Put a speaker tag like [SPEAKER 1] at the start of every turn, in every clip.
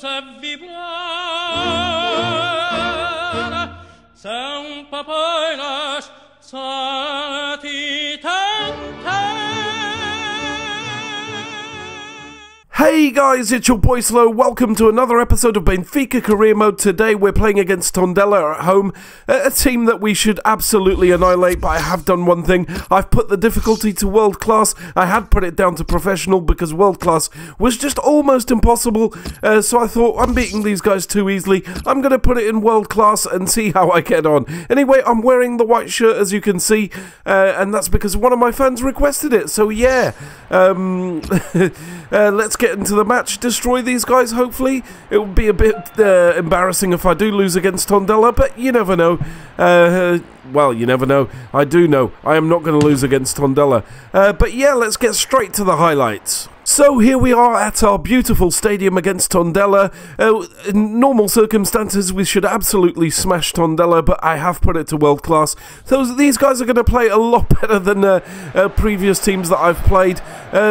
[SPEAKER 1] se vibrar, são papailas
[SPEAKER 2] Hey guys, it's your boy Slow. Welcome to another episode of Benfica Career Mode. Today we're playing against TONDELA at home, a team that we should absolutely annihilate, but I have done one thing. I've put the difficulty to world class. I had put it down to professional because world class was just almost impossible, so I thought I'm beating these guys too easily. I'm going to put it in world class and see how I get on. Anyway, I'm wearing the white shirt as you can see, and that's because one of my fans requested it, so yeah. Let's get into the match, destroy these guys, hopefully. It would be a bit embarrassing if I do lose against TONDELA, but you never know. Well, you never know. I do know. I am not going to lose against TONDELA. But yeah, let's get straight to the highlights. So here we are at our beautiful stadium against TONDELA. In normal circumstances, we should absolutely smash TONDELA, but I have put it to world class. So these guys are going to play a lot better than previous teams that I've played.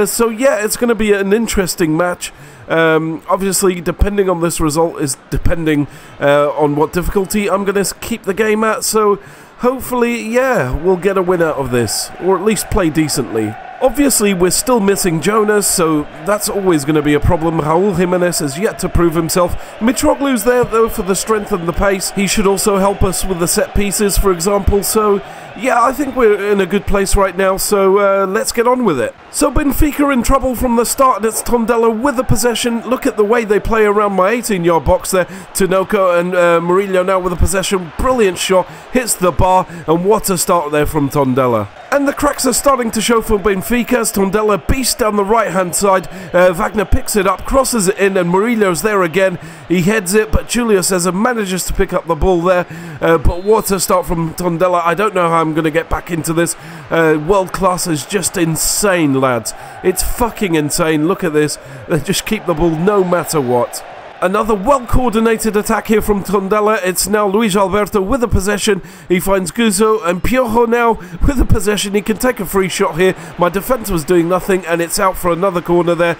[SPEAKER 2] So yeah, it's going to be an interesting match. Obviously, depending on this result is depending on what difficulty I'm going to keep the game at. So hopefully, yeah, we'll get a win out of this, or at least play decently. Obviously, we're still missing Jonas, so that's always going to be a problem. Raul Jimenez has yet to prove himself. Mitroglu's there, though, for the strength and the pace. He should also help us with the set pieces, for example. So, yeah, I think we're in a good place right now, so let's get on with it. So, Benfica in trouble from the start, and it's TONDELA with the possession. Look at the way they play around my 18-yard box there. Tinoco and Murillo now with the possession. Brilliant shot, hits the bar, and what a start there from TONDELA. And the cracks are starting to show for Benfica as TONDELA beast down the right-hand side. Wagner picks it up, crosses it in, and Murillo's there again. He heads it, but Julio Cesar manages to pick up the ball there. But what a start from TONDELA. I don't know how I'm going to get back into this. World class is just insane, lads. It's fucking insane. Look at this. They just keep the ball no matter what. Another well-coordinated attack here from TONDELA. It's now Luis Alberto with the possession. He finds Guzzo and Piojo now with the possession. He can take a free shot here. My defence was doing nothing, and it's out for another corner there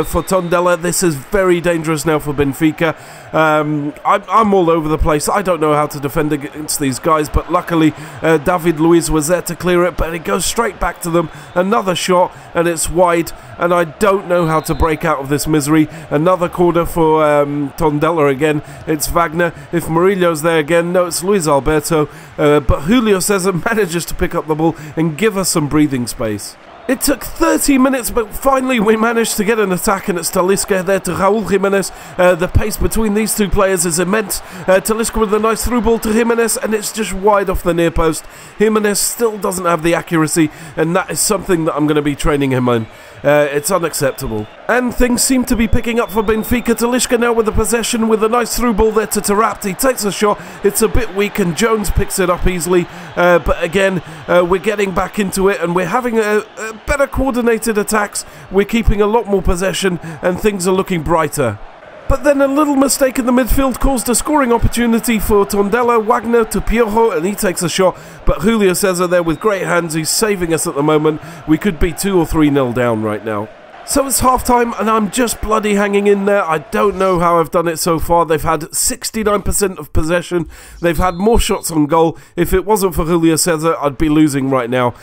[SPEAKER 2] for TONDELA. This is very dangerous now for Benfica. I'm all over the place. I don't know how to defend against these guys, but luckily David Luiz was there to clear it, but it goes straight back to them. Another shot, and it's wide, and I don't know how to break out of this misery. Another corner for TONDELA again. It's Wagner. If Murillo's there again, no, it's Luis Alberto. But Julio Cesar manages to pick up the ball and give us some breathing space. It took 30 minutes, but finally we managed to get an attack, and it's Talisca there to Raul Jimenez. The pace between these two players is immense. Talisca with a nice through ball to Jimenez, and it's just wide off the near post. Jimenez still doesn't have the accuracy, and that is something that I'm going to be training him on. It's unacceptable. And things seem to be picking up for Benfica. Talisca now with the possession with a nice through ball there to Taarabt. He takes a shot. It's a bit weak, and Jones picks it up easily. But again, we're getting back into it, and we're having a better coordinated attacks. We're keeping a lot more possession, and things are looking brighter. But then a little mistake in the midfield caused a scoring opportunity for TONDELA. Wagner to Piojo, and he takes a shot. But Julio Cesar there with great hands. He's saving us at the moment. We could be 2 or 3-0 down right now. So it's half-time, and I'm just bloody hanging in there. I don't know how I've done it so far. They've had 69% of possession. They've had more shots on goal. If it wasn't for Julio Cesar, I'd be losing right now.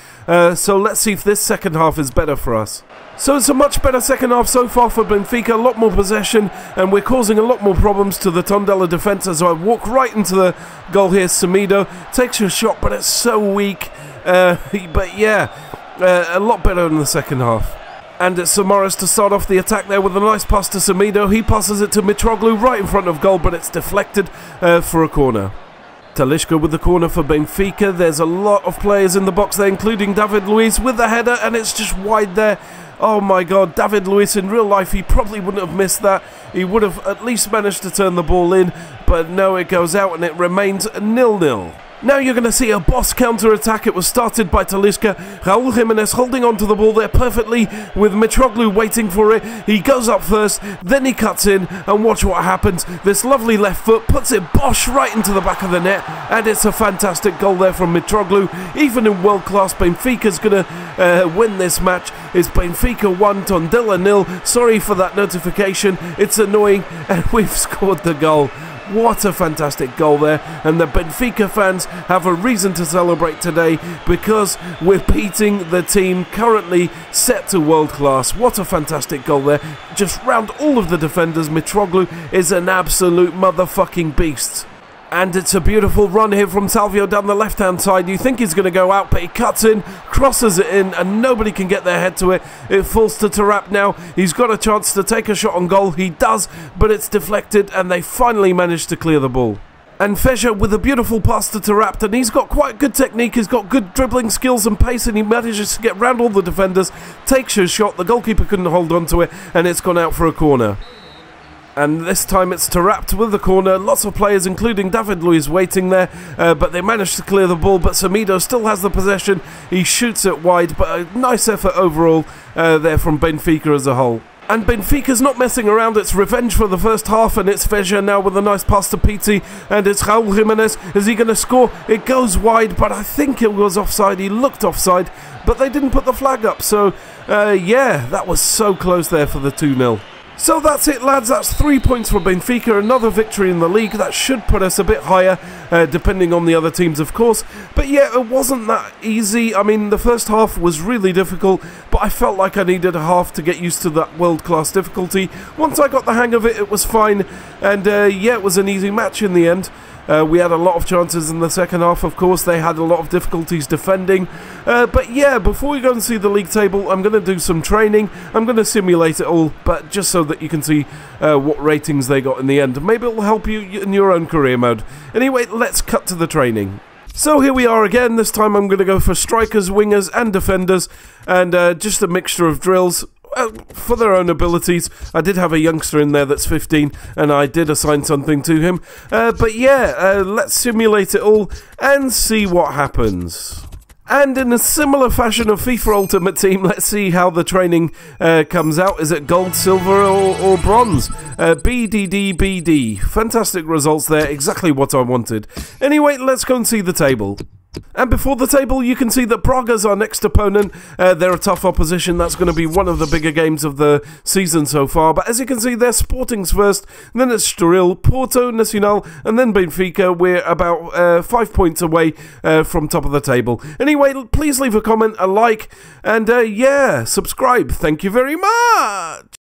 [SPEAKER 2] So let's see if this second half is better for us. So it's a much better second half so far for Benfica, a lot more possession, and we're causing a lot more problems to the TONDELA defence as I walk right into the goal here. Semedo takes a shot, but it's so weak. But yeah, a lot better in the second half. And it's Samaras to start off the attack there with a nice pass to Semedo. He passes it to Mitroglu right in front of goal, but it's deflected for a corner. Talisca with the corner for Benfica. There's a lot of players in the box there, including David Luiz with the header, and it's just wide there. Oh my god, David Luiz in real life, he probably wouldn't have missed that. He would have at least managed to turn the ball in, but no, it goes out and it remains 0-0. Now you're going to see a boss counter-attack. It was started by Talisca. Raul Jimenez holding on to the ball there perfectly with Mitroglou waiting for it. He goes up first, then he cuts in, and watch what happens. This lovely left foot puts it bosh right into the back of the net, and it's a fantastic goal there from Mitroglou. Even in world-class, Benfica's going to win this match. It's Benfica 1, TONDELA 0. Sorry for that notification. It's annoying, and we've scored the goal. What a fantastic goal there, and the Benfica fans have a reason to celebrate today because we're beating the team currently set to world class. What a fantastic goal there. Just round all of the defenders. Mitroglou is an absolute motherfucking beast. And it's a beautiful run here from Salvio down the left-hand side. You think he's going to go out, but he cuts in, crosses it in, and nobody can get their head to it. It falls to Tarap now. He's got a chance to take a shot on goal. He does, but it's deflected, and they finally manage to clear the ball. And Feja with a beautiful pass to Tarap, and he's got quite good technique. He's got good dribbling skills and pace, and he manages to get round all the defenders, takes his shot. The goalkeeper couldn't hold on to it, and it's gone out for a corner. And this time it's Tarap with the corner. Lots of players, including David Luiz, waiting there. But they managed to clear the ball. But Samido still has the possession. He shoots it wide. But a nice effort overall there from Benfica as a whole. And Benfica's not messing around. It's revenge for the first half. And it's Feja now with a nice pass to Piti. And it's Raul Jimenez. Is he going to score? It goes wide. But I think it was offside. He looked offside. But they didn't put the flag up. So, yeah, that was so close there for the 2-0. So that's it, lads. That's 3 points for Benfica. Another victory in the league. That should put us a bit higher, depending on the other teams, of course. But yeah, it wasn't that easy. I mean, the first half was really difficult, but I felt like I needed a half to get used to that world-class difficulty. Once I got the hang of it, it was fine. And yeah, it was an easy match in the end. We had a lot of chances in the second half, of course. They had a lot of difficulties defending. But yeah, before we go and see the league table, I'm going to do some training. I'm going to simulate it all, but just so that you can see what ratings they got in the end. Maybe it will help you in your own career mode. Anyway, let's cut to the training. So here we are again. This time I'm going to go for strikers, wingers and defenders, and just a mixture of drills. For their own abilities. I did have a youngster in there that's 15, and I did assign something to him. But yeah, let's simulate it all and see what happens. And in a similar fashion of FIFA Ultimate Team, let's see how the training comes out. Is it gold, silver, or bronze? BDD. Fantastic results there, exactly what I wanted. Anyway, let's go and see the table. And before the table, you can see that Braga's our next opponent. They're a tough opposition. That's going to be one of the bigger games of the season so far. But as you can see, they're Sporting's first, then it's Estoril, Porto, Nacional, and then Benfica. We're about 5 points away from top of the table. Anyway, please leave a comment, a like, and yeah, subscribe. Thank you very much.